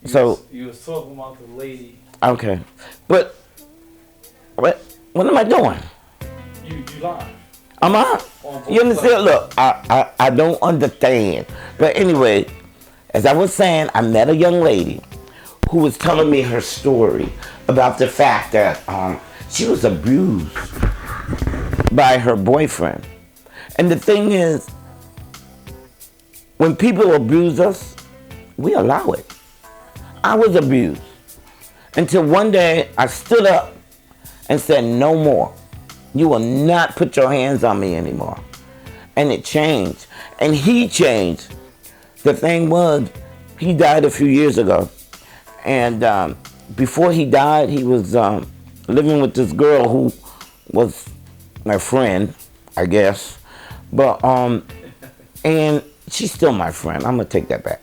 So You was talking about the lady. okay, but what am I doing? You lied Am I? on You both understand? sides. Look, I don't understand. But anyway, as I was saying, I met a young lady who was telling me her story about the fact that she was abused by her boyfriend. And the thing is, when people abuse us, we allow it. I was abused until one day I stood up and said, no more. You will not put your hands on me anymore. And it changed. And he changed. The thing was, he died a few years ago. And before he died, he was living with this girl who was my friend, I guess. But, and she's still my friend. I'm going to take that back.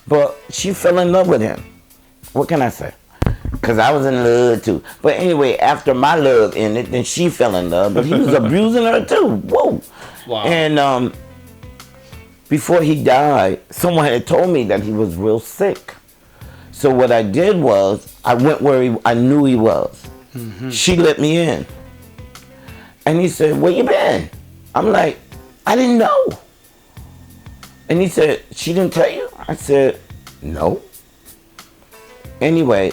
But she fell in love with him. What can I say? Because I was in love too. But anyway, after my love ended, then she fell in love. But he was abusing her too. Whoa. Wow. And before he died, someone had told me that he was real sick. So what I did was, I went where I knew he was. Mm-hmm. She let me in. And he said, where you been? I'm like, I didn't know. And he said, she didn't tell you? I said, no. Anyway,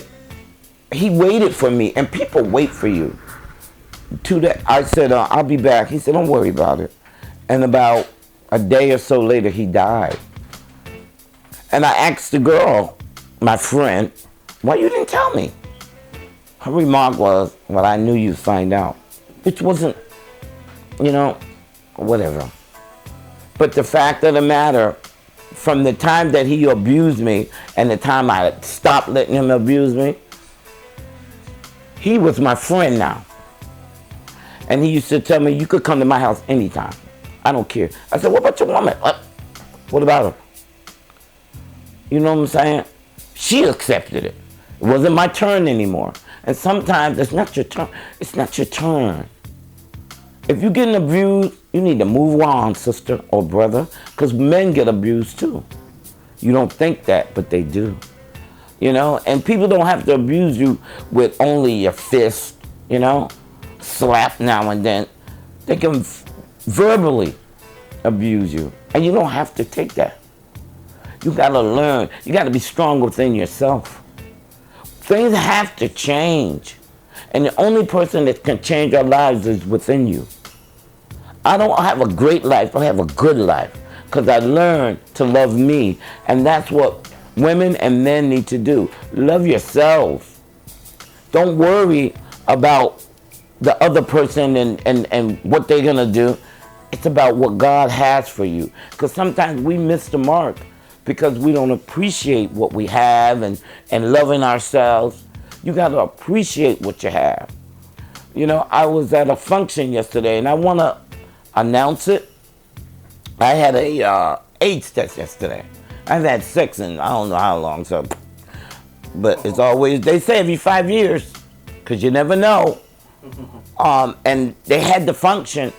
he waited for me, and people wait for you. I said, I'll be back. He said, don't worry about it. And about a day or so later, he died. And I asked the girl, my friend, why you didn't tell me? Her remark was, well, I knew you'd find out. Which wasn't, whatever. But the fact of the matter, from the time that he abused me and the time I stopped letting him abuse me, he was my friend now. And he used to tell me, you could come to my house anytime. I don't care. I said, what about your woman? What about her? You know what I'm saying? She accepted it. It wasn't my turn anymore. And sometimes it's not your turn. It's not your turn. If you're getting abused, you need to move on, sister or brother, because men get abused too. You don't think that, but they do. And people don't have to abuse you with only your fist, slap now and then. They can verbally abuse you, and you don't have to take that. You gotta learn. You gotta be strong within yourself. Things have to change, and the only person that can change our lives is within you. I don't have a great life, but I have a good life because I learned to love me, and that's what women and men need to do. Love yourselves. Don't worry about the other person and what they're gonna do. It's about what God has for you, because sometimes we miss the mark because we don't appreciate what we have and loving ourselves. You gotta appreciate what you have. I was at a function yesterday, and I wanna announce it. I had a AIDS test yesterday. I've had sex in I don't know how long, but it's always, they say every 5 years, because you never know. And they had the function,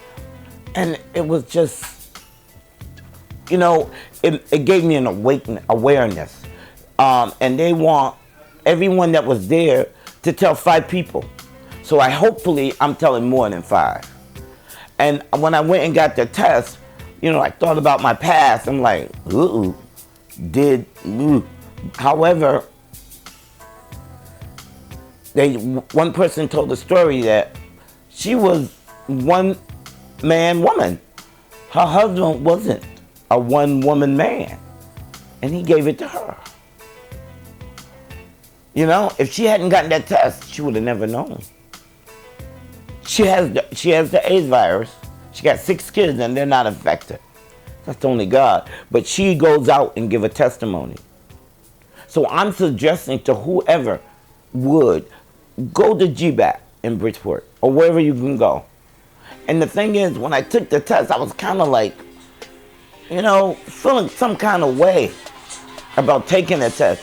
and it was just, it gave me an awareness. And they want everyone that was there to tell 5 people. So hopefully I'm telling more than 5. And when I went and got the test, I thought about my past. I'm like, However, one person told the story that she was one-man woman. Her husband wasn't a one-woman man, and he gave it to her. If she hadn't gotten that test, she would have never known. She has the AIDS virus. She got 6 kids, and they're not affected. That's only God. But she goes out and give a testimony. So I'm suggesting to whoever would, go to GBAC in Bridgeport or wherever you can go. And the thing is, when I took the test, I was kind of like, feeling some kind of way about taking the test.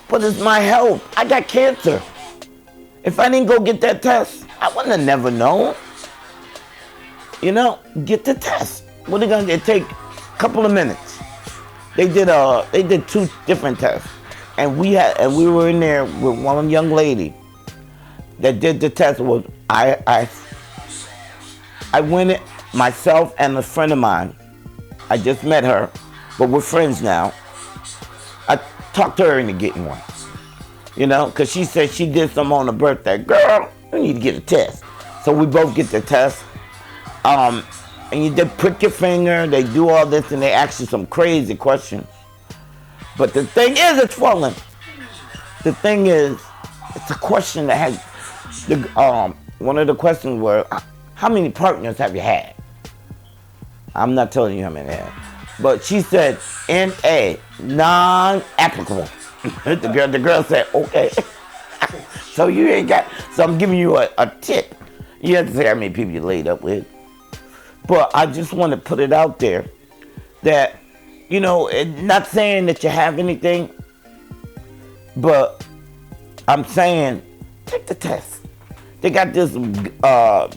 But it's my health. I got cancer. If I didn't go get that test, I wouldn't have never known. Get the test. What are they gonna do? Take a couple of minutes. They did 2 different tests. and we were in there with one young lady that did the test. Was I went it myself and a friend of mine. I just met her, but we're friends now. I talked her into getting one, because she said she did some on her birthday. Girl, you need to get a test. So we both get the test. And they prick your finger, they do all this, and they ask you some crazy questions. But the thing is, it's falling. The thing is, it's a question that has, one of the questions were, how many partners have you had? I'm not telling you how many I had. But she said, N-A, non-applicable. the girl said, okay. So you ain't got, so I'm giving you a tip. You have to say how many people you laid up with. But I just want to put it out there that, not saying that you have anything, but I'm saying, take the test. They got this, Right.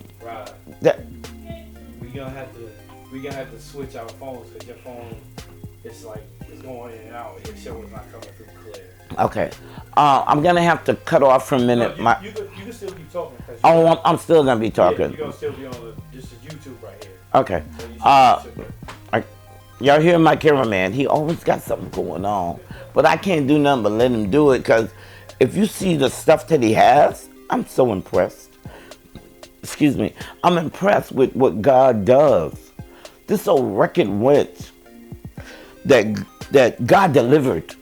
that, we gonna have to switch our phones because your phone, it's going in and out. Your show is not coming through clear. okay. I'm going to have to cut off for a minute. No, you can still keep talking. I'm still going to be talking. Yeah, you're going to still be on this is YouTube right here. Okay. So Y'all hear my cameraman? He always got something going on. But I can't do nothing but let him do it, because if you see the stuff that he has, I'm so impressed. Excuse me. I'm impressed with what God does. This old record went that God delivered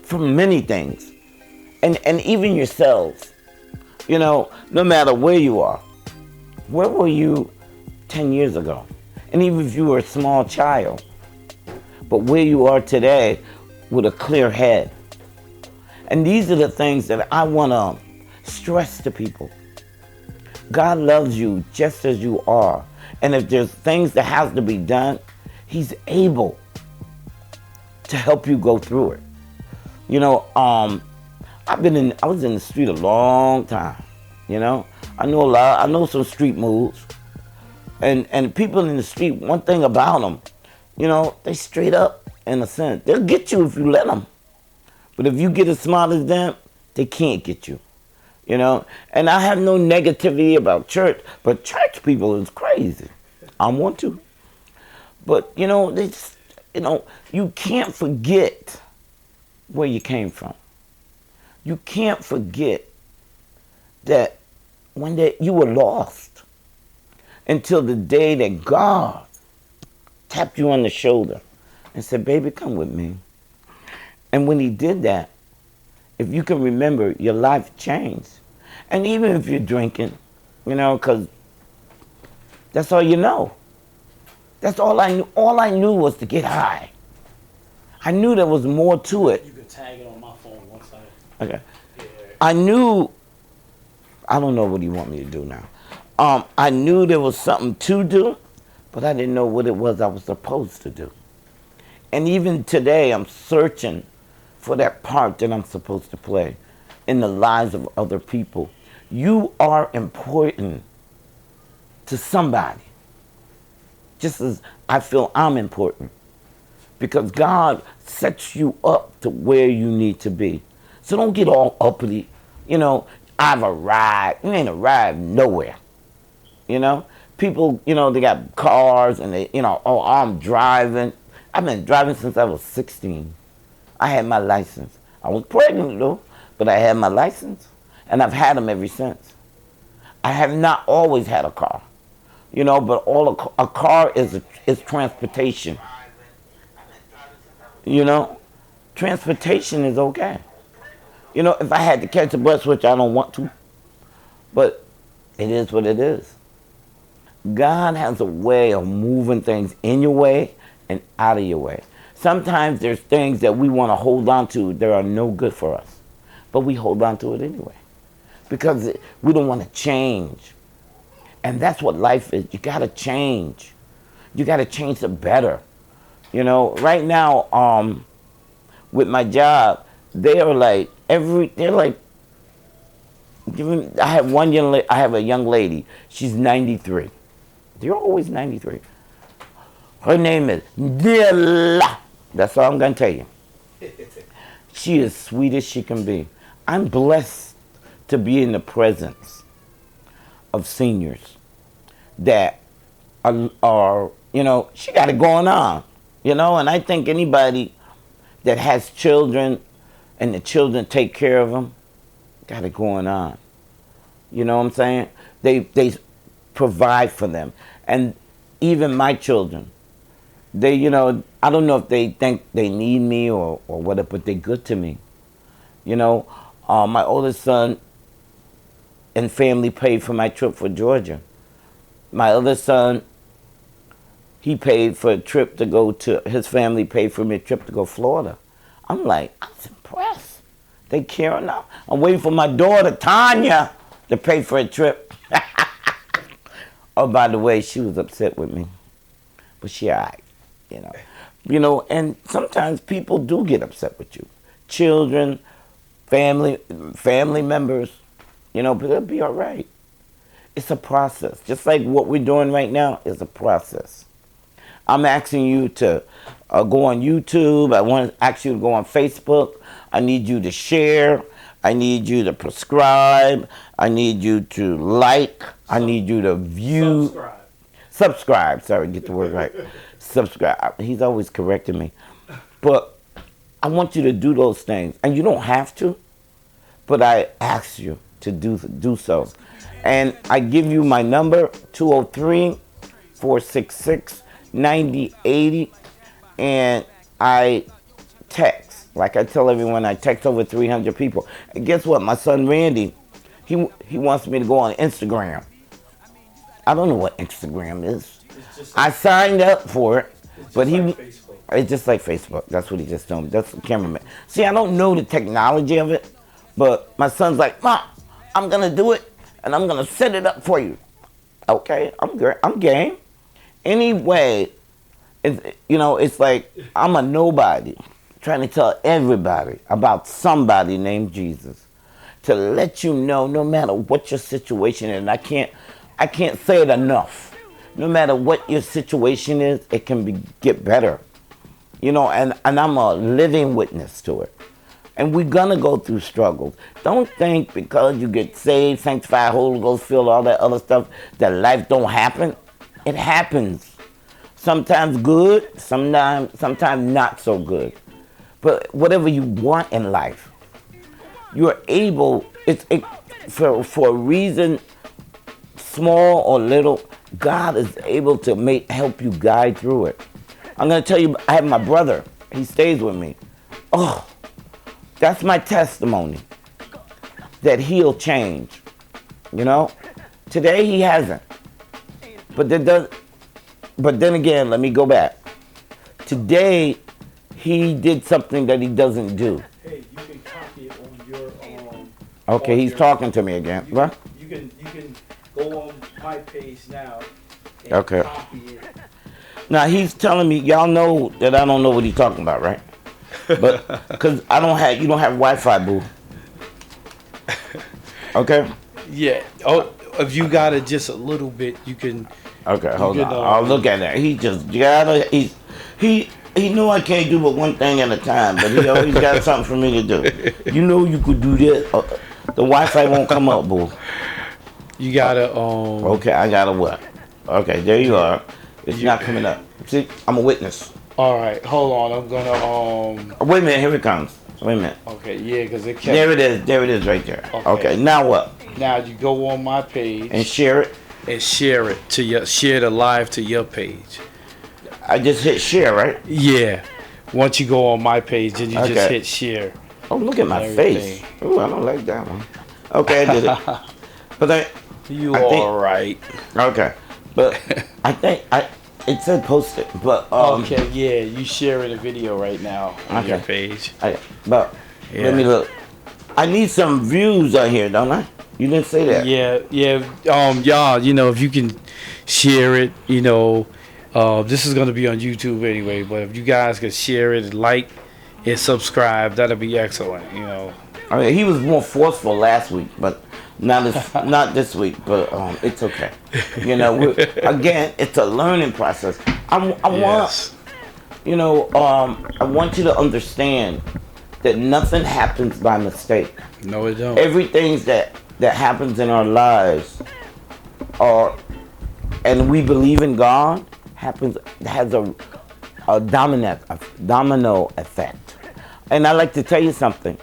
from many things. And even yourselves. No matter where you are. Where were you 10 years ago? And even if you were a small child. But where you are today with a clear head. And these are the things that I want to stress to people. God loves you just as you are. And if there's things that have to be done, He's able to help you go through it. I was in the street a long time. I know some street moves. And people in the street, one thing about them, they straight up, in a sense. They'll get you if you let them. But if you get as smart as them, they can't get you. And I have no negativity about church, but church people is crazy. I want to. But, you can't forget where you came from. You can't forget that you were lost until the day that God tapped you on the shoulder and said, baby, come with me. And when He did that, if you can remember, your life changed. And even if you're drinking, because that's all you know. That's all I knew. All I knew was to get high. I knew there was more to it. You can tag it on my phone once Okay. Yeah. I knew, I don't know what you want me to do now. I knew there was something to do, but I didn't know what it was I was supposed to do. And even today, I'm searching for that part that I'm supposed to play in the lives of other people. You are important to somebody, just as I feel I'm important, because God sets you up to where you need to be. So don't get all uppity. I've arrived. You ain't arrived nowhere. People, they got cars and they, oh, I'm driving. I've been driving since I was 16. I had my license. I was pregnant though, but I had my license, and I've had them ever since. I have not always had a car, but a car is transportation. Transportation is okay. If I had to catch a bus, which I don't want to, but it is what it is. God has a way of moving things in your way and out of your way. Sometimes there's things that we want to hold on to that are no good for us, but we hold on to it anyway because we don't want to change. And that's what life is. You got to change. You got to change the better. Right now, with my job, they're like, I have a young lady. She's 93. They're always 93. Her name is Dilla. That's all I'm going to tell you. She is sweet as she can be. I'm blessed to be in the presence of seniors that are she got it going on, and I think anybody that has children and the children take care of them got it going on. You know what I'm saying? They provide for them. And even my children, they, I don't know if they think they need me or whatever, but they're good to me. My oldest son and family paid for my trip for Georgia. My other son, he paid for a trip to go to, his family paid for me a trip to go to Florida. I'm like, I'm impressed. They care enough. I'm waiting for my daughter, Tanya, to pay for a trip. Oh, by the way, she was upset with me. But she all right, and sometimes people do get upset with you. Children, family members, but they'll be all right. It's a process. Just like what we're doing right now is a process. I'm asking you to go on YouTube. I want to ask you to go on Facebook. I need you to share. I need you to prescribe. I need you to like. I need you to view. Subscribe. Sorry, get the word right. Subscribe. He's always correcting me. But I want you to do those things. And you don't have to, but I ask you to do so. And I give you my number, 203-466-9080. And I text. Like I tell everyone, I text over 300 people. And guess what? My son Randy, he wants me to go on Instagram. I don't know what Instagram is. I signed up for it, but it's just like Facebook. That's what he just told me. That's the cameraman. See, I don't know the technology of it, but my son's like, Mom, I'm gonna do it, and I'm gonna set it up for you. Okay, I'm game. Anyway, it's like I'm a nobody trying to tell everybody about somebody named Jesus, to let you know no matter what your situation is. And I can't say it enough. No matter what your situation is, it can get better. And I'm a living witness to it. And we're gonna go through struggles. Don't think because you get saved, sanctified, Holy Ghost filled, all that other stuff, that life don't happen. It happens. Sometimes good, sometimes not so good. But whatever you want in life, you're able, for a reason, small or little, God is able to help you guide through it. I'm going to tell you, I have my brother. He stays with me. Oh, that's my testimony that he'll change. Today he hasn't. But then again, let me go back. Today, he did something that he doesn't do. Hey, you can copy it on your Okay, he's talking to me again. What? You can go on my page now and Okay. copy it. Now he's telling me, y'all know that I don't know what he's talking about, right? But because you don't have Wi-Fi, boo. Okay. Yeah. Oh, if you got it just a little bit, you can. Okay, hold on. I'll look at that. He just he knew I can't do but one thing at a time, but he always got something for me to do. You could do this. The Wi-Fi won't come up, boo. You gotta Okay, I gotta what? Okay, there you are. It's not coming up. See, I'm a witness. All right, hold on. I'm gonna Wait a minute, here it comes. Wait a minute. Okay, yeah, because it kept. There it is. There it is, right there. Okay, now what? Now you go on my page And share it. and share the live to your page. I just hit share, right? Yeah. Once you go on my page, then you just hit share. Oh, look at my face. Oh, I don't like that one. Okay, I did it. But I think, all right. Okay, but I think it said post it, but Okay, yeah, you sharing a video right now on your page. Let me look. I need some views on here, don't I? You didn't say that. Yeah. Y'all, if you can share it, this is gonna be on YouTube anyway. But if you guys can share it, like, and subscribe, that'll be excellent. I mean, he was more forceful last week, but not this week. But it's okay. Again, it's a learning process. I want you to understand that nothing happens by mistake. No, it don't. Everything that happens in our lives, or and we believe in God, has a domino effect. And I like to tell you something.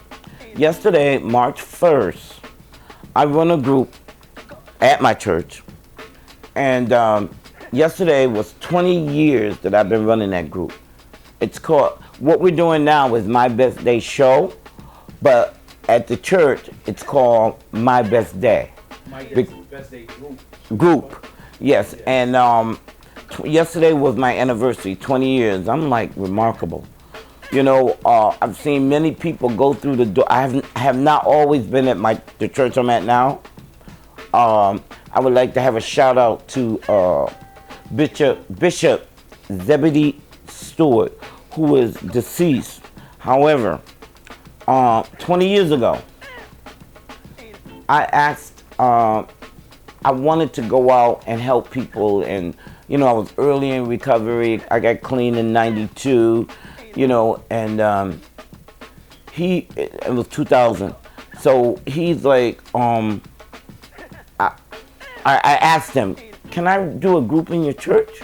Yesterday, March 1st, I run a group at my church, and yesterday was 20 years that I've been running that group. It's called, what we're doing now is My Best Day Show, but at the church, it's called My Best Day. Best Day Group, yes. And yesterday was my anniversary, 20 years. I'm like, remarkable. You know, I've seen many people go through the door. I have not always been at the church I'm at now. I would like to have a shout out to Bishop Zebedee Stewart, who is deceased. However, 20 years ago, I asked, I wanted to go out and help people, and you know, I was early in recovery. I got clean in '92, you know, and it was 2000. So he's like, I asked him, can I do a group in your church?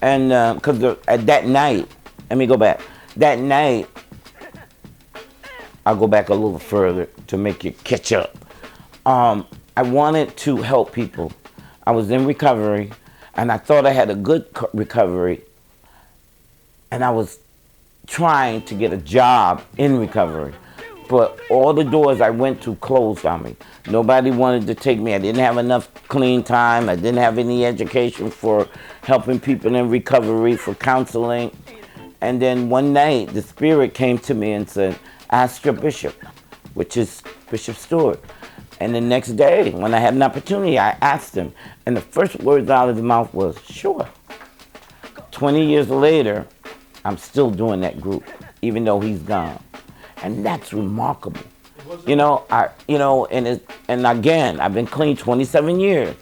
And because at that night, let me go back. That night, I'll go back a little further to make you catch up. I wanted to help people. I was in recovery, and I thought I had a good recovery, and I was trying to get a job in recovery. But all the doors I went to closed on me. Nobody wanted to take me. I didn't have enough clean time. I didn't have any education for helping people in recovery, for counseling. And then one night, the Spirit came to me and said, ask your bishop, which is Bishop Stewart. And the next day, when I had an opportunity, I asked him. And the first words out of his mouth was, sure. 20 years later, I'm still doing that group, even though he's gone. And that's remarkable. You know, and again, I've been clean 27 years.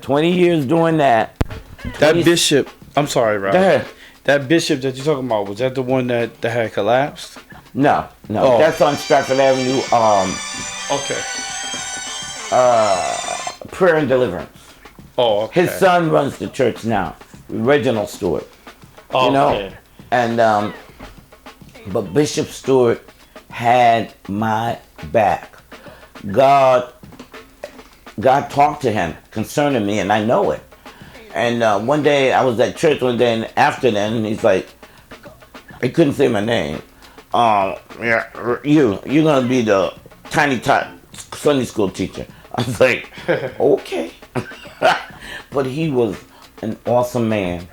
20 years doing that. That bishop, I'm sorry, Rob. Go ahead. That bishop that you're talking about, was that the one that had collapsed? No. Oh. That's on Stratford Avenue. Okay. Prayer and Deliverance. Oh, okay. His son runs the church now, Reginald Stewart. Oh, You know, okay. and but Bishop Stewart had my back. God talked to him concerning me, and I know it. And one day I was at church one day, and after then, and he's like, he couldn't say my name. Yeah, you're gonna be the tiny tot Sunday school teacher. I was like, okay. But he was an awesome man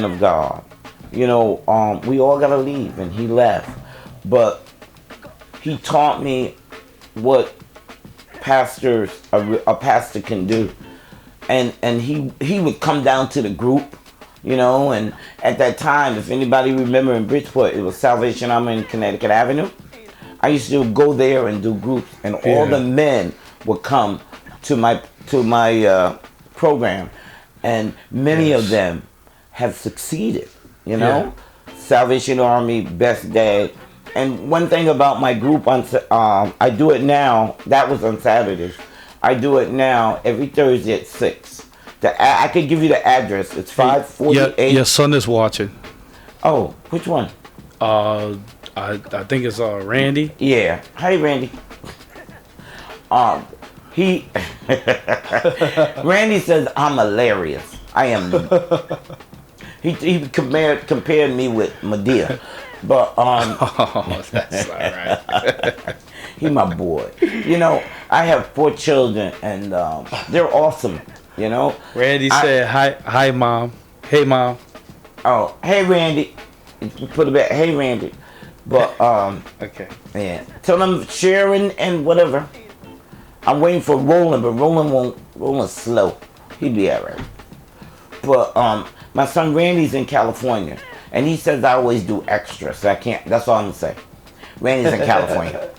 of God. You know, we all gotta leave, and he left. But he taught me what a pastor can do. And he would come down to the group, you know, and at that time, if anybody remember in Bridgeport, it was Salvation Army in Connecticut Avenue. I used to go there and do groups, and all the men would come to my program, and many of them have succeeded, you know. Salvation Army, Best Day. And one thing about my group, I do it now, that was on Saturdays. I do it now every Thursday at 6. I could give you the address. It's 548. Your son is watching. Oh, which one? I think it's Randy. Yeah. Hey, Randy. Randy says I'm hilarious. I am. He compared me with Medea, but Oh, that's all right. he my boy. You know, I have 4 children, and they're awesome. You know. Randy said hi, mom. Hey, mom. Oh, hey, Randy. Put it back. Hey, Randy. But Okay. yeah. Tell them Sharon and whatever. I'm waiting for Roland, but Roland's slow. He'll be alright. But my son Randy's in California, and he says I always do extra, so I can't. That's all I'm gonna say. Randy's in California.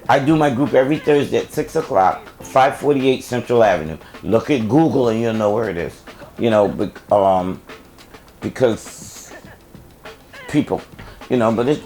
I do my group every Thursday at 6 o'clock, 548 Central Avenue. Look at Google and you'll know where it is. You know, because people, you know. But